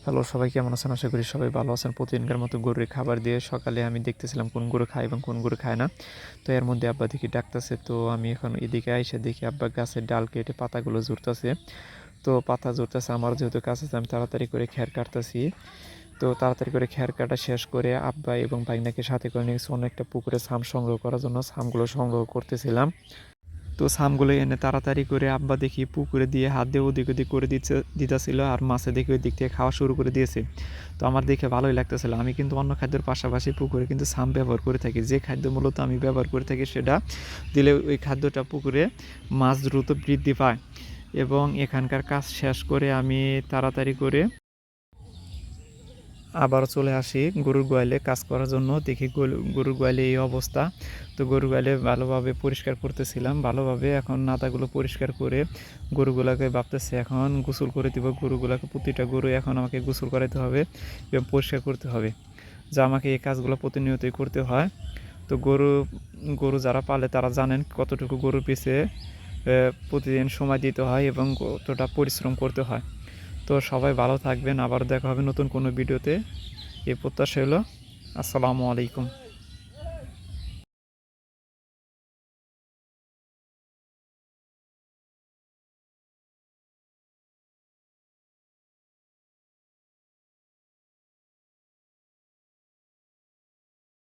Hello, সবাই কেমন আছেন? আশা করি সবাই ভালো আছেন। প্রতিদিনকার মতো গরুর খাবার দিয়ে সকালে আমি দেখতেছিলাম কোন গরু খায় এবং কোন গরু খায় না। তো এর মধ্যে আব্বা দেখি ডাকতেছে, তো আমি এখন এদিকে আইসা দেখি আব্বা গাছের ডাল কেটে পাতাগুলো জুড়তেছে। তো পাতা জুড়তেছে, আমার যেহেতু কাজ আছে আমি তাড়াতাড়ি করে খ্যার কাটতেছি। তো তাড়াতাড়ি করে খ্যার কাটা শেষ করে আব্বা এবং ভাইনাকে সাথে করে নিয়ে গেছে অন্য একটা পুকুরে ছাম সংগ্রহ করার জন্য। ছামগুলো সংগ্রহ করতেছিলাম। তো ছামগুলো এনে তাড়াতাড়ি করে আব্বা দেখি পুকুরে দিয়ে হাত দিয়ে ওদিক ওদিক করে দিতেছিল, আর মাছে দেখে ওই দিক থেকে খাওয়া শুরু করে দিয়েছে। তো আমার দেখে ভালোই লাগতেছিল। আমি কিন্তু অন্য খাদ্যের পাশাপাশি পুকুরে কিন্তু ছাম ব্যবহার করে থাকি। যে খাদ্য মূলত আমি ব্যবহার করে থাকি সেটা দিলে ওই খাদ্যটা পুকুরে মাছ দ্রুত বৃদ্ধি পায়। এবং এখানকার কাজ শেষ করে আমি তাড়াতাড়ি করে আবারও চলে আসি গরুর গোয়ালে কাজ করার জন্য। দেখি গরুর গোয়ালে এই অবস্থা। তো গরুর গোয়ালে ভালোভাবে পরিষ্কার করতেছিলাম, ভালোভাবে এখন নাতাগুলো পরিষ্কার করে গরুগুলোকে ভাবতেছি এখন গোসল করে দিব। গরুগুলোকে প্রতিটা গরু এখন আমাকে গোসল করাতে হবে এবং পরিষ্কার করতে হবে, যা আমাকে এই কাজগুলো প্রতিনিয়তই করতে হয়। তো গরু যারা পালে তারা জানেন কতটুকু গরুর পিছে প্রতিদিন সময় দিতে হয় এবং কতটা পরিশ্রম করতে হয়। তো সবাই ভালো থাকবেন, আবার দেখা হবে নতুন কোনো ভিডিওতে। এই প্রত্যাশা হলো। আসসালামু আলাইকুম।